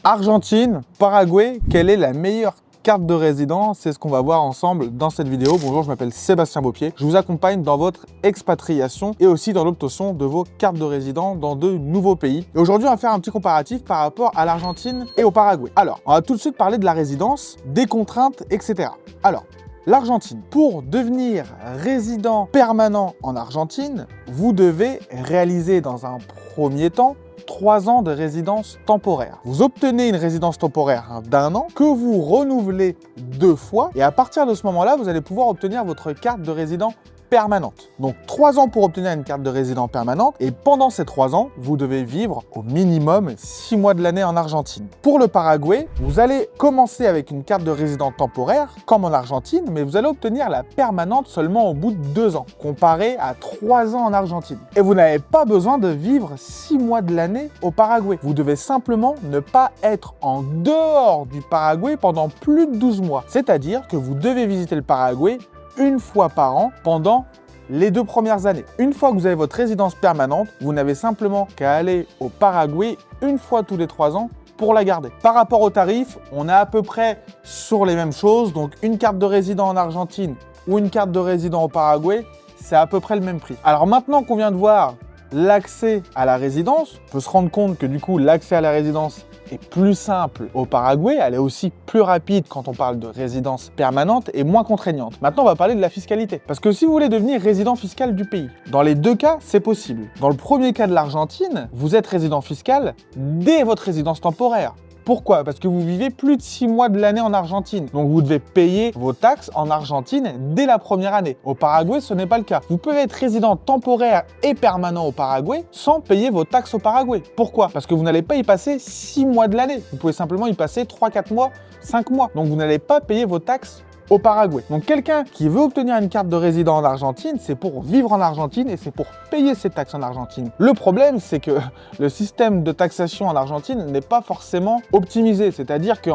Argentine, Paraguay, quelle est la meilleure carte de résident? C'est ce qu'on va voir ensemble dans cette vidéo. Bonjour, je m'appelle Sébastien Beaupied. Je vous accompagne dans votre expatriation et aussi dans l'obtention de vos cartes de résident dans de nouveaux pays. Et aujourd'hui, on va faire un petit comparatif par rapport à l'Argentine et au Paraguay. Alors, on va tout de suite parler de la résidence, des contraintes, etc. Alors, l'Argentine. Pour devenir résident permanent en Argentine, vous devez réaliser dans un premier temps 3 ans de résidence temporaire. Vous obtenez une résidence temporaire d'1 an que vous renouvelez 2 fois et à partir de ce moment-là, vous allez pouvoir obtenir votre carte de résident permanente. Donc 3 ans pour obtenir une carte de résident permanente et pendant ces 3 ans, vous devez vivre au minimum 6 mois de l'année en Argentine. Pour le Paraguay, vous allez commencer avec une carte de résident temporaire comme en Argentine, mais vous allez obtenir la permanente seulement au bout de 2 ans, comparé à 3 ans en Argentine. Et vous n'avez pas besoin de vivre 6 mois de l'année au Paraguay. Vous devez simplement ne pas être en dehors du Paraguay pendant plus de 12 mois. C'est-à-dire que vous devez visiter le Paraguay une fois par an pendant les 2 premières années. Une fois que vous avez votre résidence permanente, vous n'avez simplement qu'à aller au Paraguay une fois tous les 3 ans pour la garder. Par rapport aux tarifs, on est à peu près sur les mêmes choses. Donc une carte de résident en Argentine ou une carte de résident au Paraguay, c'est à peu près le même prix. Alors maintenant qu'on vient de voir l'accès à la résidence, on peut se rendre compte que du coup l'accès à la résidence est plus simple au Paraguay, elle est aussi plus rapide quand on parle de résidence permanente et moins contraignante. Maintenant, on va parler de la fiscalité. Parce que si vous voulez devenir résident fiscal du pays, dans les 2 cas, c'est possible. Dans le premier cas de l'Argentine, vous êtes résident fiscal dès votre résidence temporaire. Pourquoi? Parce que vous vivez plus de 6 mois de l'année en Argentine. Donc vous devez payer vos taxes en Argentine dès la première année. Au Paraguay, ce n'est pas le cas. Vous pouvez être résident temporaire et permanent au Paraguay sans payer vos taxes au Paraguay. Pourquoi? Parce que vous n'allez pas y passer 6 mois de l'année. Vous pouvez simplement y passer 3, 4 mois, 5 mois. Donc vous n'allez pas payer vos taxes au Paraguay. Donc quelqu'un qui veut obtenir une carte de résident en Argentine, c'est pour vivre en Argentine et c'est pour payer ses taxes en Argentine. Le problème, c'est que le système de taxation en Argentine n'est pas forcément optimisé. C'est-à-dire que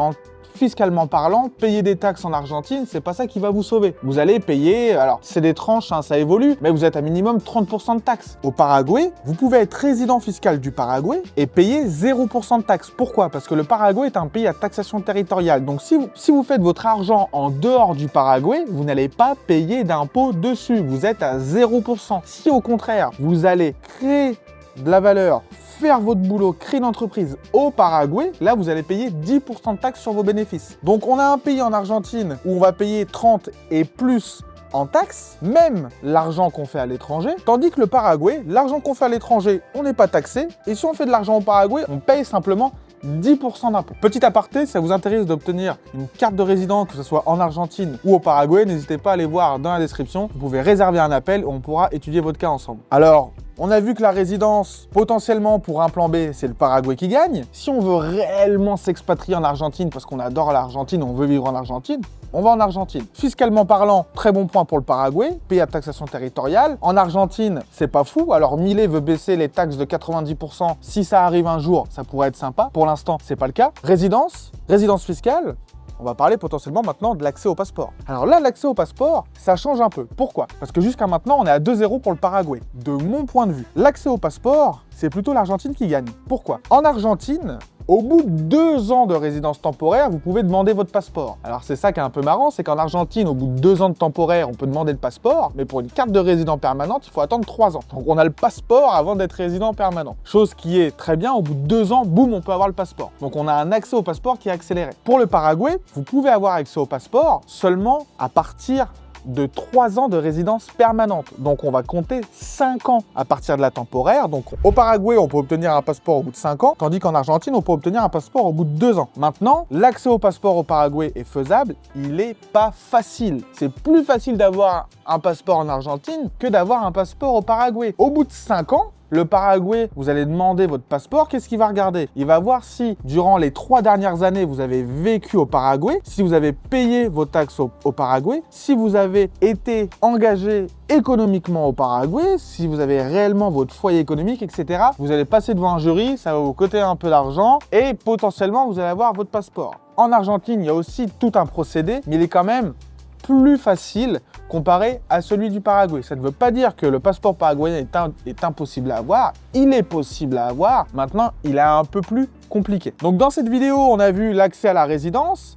fiscalement parlant, payer des taxes en Argentine, c'est pas ça qui va vous sauver. Vous allez payer, alors c'est des tranches, ça évolue, mais vous êtes à minimum 30% de taxes. Au Paraguay, vous pouvez être résident fiscal du Paraguay et payer 0% de taxes. Pourquoi? Parce que le Paraguay est un pays à taxation territoriale. Donc si vous faites votre argent en dehors du Paraguay, vous n'allez pas payer d'impôt dessus. Vous êtes à 0%. Si au contraire, vous allez créer de la valeur, faire votre boulot, créer une entreprise au Paraguay, là vous allez payer 10% de taxes sur vos bénéfices. Donc on a un pays en Argentine où on va payer 30 et plus en taxes, même l'argent qu'on fait à l'étranger, tandis que le Paraguay, l'argent qu'on fait à l'étranger, on n'est pas taxé, et si on fait de l'argent au Paraguay, on paye simplement 10% d'impôts. Petit aparté, si ça vous intéresse d'obtenir une carte de résident, que ce soit en Argentine ou au Paraguay, n'hésitez pas à aller voir dans la description. Vous pouvez réserver un appel et on pourra étudier votre cas ensemble. Alors, on a vu que la résidence, potentiellement pour un plan B, c'est le Paraguay qui gagne. Si on veut réellement s'expatrier en Argentine, parce qu'on adore l'Argentine, on veut vivre en Argentine, on va en Argentine. Fiscalement parlant, très bon point pour le Paraguay, pays à taxation territoriale. En Argentine, c'est pas fou. Alors Milei veut baisser les taxes de 90%. Si ça arrive un jour, ça pourrait être sympa. Pour l'instant, c'est pas le cas. Résidence fiscale. On va parler potentiellement maintenant de l'accès au passeport. Alors là, l'accès au passeport, ça change un peu. Pourquoi? Parce que jusqu'à maintenant, on est à 2-0 pour le Paraguay. De mon point de vue, l'accès au passeport, c'est plutôt l'Argentine qui gagne. Pourquoi? En Argentine, au bout de 2 ans de résidence temporaire, vous pouvez demander votre passeport. Alors c'est ça qui est un peu marrant, c'est qu'en Argentine, au bout de 2 ans de temporaire, on peut demander le passeport, mais pour une carte de résident permanente, il faut attendre 3 ans. Donc on a le passeport avant d'être résident permanent. Chose qui est très bien, au bout de 2 ans, boum, on peut avoir le passeport. Donc on a un accès au passeport qui est accéléré. Pour le Paraguay, vous pouvez avoir accès au passeport seulement à partir de 3 ans de résidence permanente. Donc on va compter 5 ans à partir de la temporaire. Donc au Paraguay, on peut obtenir un passeport au bout de 5 ans, tandis qu'en Argentine, on peut obtenir un passeport au bout de 2 ans. Maintenant, l'accès au passeport au Paraguay est faisable, il n'est pas facile. C'est plus facile d'avoir un passeport en Argentine que d'avoir un passeport au Paraguay. Au bout de 5 ans, le Paraguay, vous allez demander votre passeport, qu'est-ce qu'il va regarder? Il va voir si, durant les 3 dernières années, vous avez vécu au Paraguay, si vous avez payé vos taxes au Paraguay, si vous avez été engagé économiquement au Paraguay, si vous avez réellement votre foyer économique, etc. Vous allez passer devant un jury, ça va vous coûter un peu d'argent et potentiellement, vous allez avoir votre passeport. En Argentine, il y a aussi tout un procédé, mais il est quand même plus facile comparé à celui du Paraguay. Ça ne veut pas dire que le passeport paraguayen est impossible à avoir. Il est possible à avoir. Maintenant, il est un peu plus compliqué. Donc dans cette vidéo, on a vu l'accès à la résidence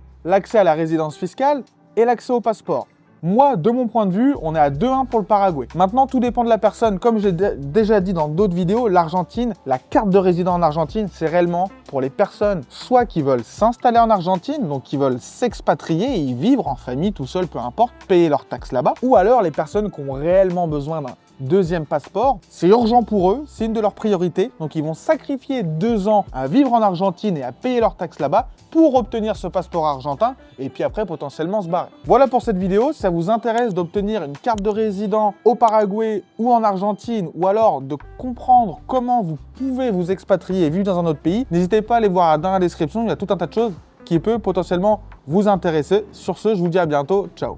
fiscale et l'accès au passeport. Moi, de mon point de vue, on est à 2-1 pour le Paraguay. Maintenant, tout dépend de la personne. Comme j'ai déjà dit dans d'autres vidéos, l'Argentine, la carte de résident en Argentine, c'est réellement pour les personnes soit qui veulent s'installer en Argentine, donc qui veulent s'expatrier et y vivre en famille, tout seul, peu importe, payer leurs taxes là-bas, ou alors les personnes qui ont réellement besoin d'un deuxième passeport. C'est urgent pour eux, c'est une de leurs priorités. Donc ils vont sacrifier 2 ans à vivre en Argentine et à payer leurs taxes là-bas pour obtenir ce passeport argentin et puis après potentiellement se barrer. Voilà pour cette vidéo. Si ça vous intéresse d'obtenir une carte de résident au Paraguay ou en Argentine, ou alors de comprendre comment vous pouvez vous expatrier et vivre dans un autre pays, n'hésitez pas à aller voir dans la description, il y a tout un tas de choses qui peut potentiellement vous intéresser. Sur ce, je vous dis à bientôt. Ciao.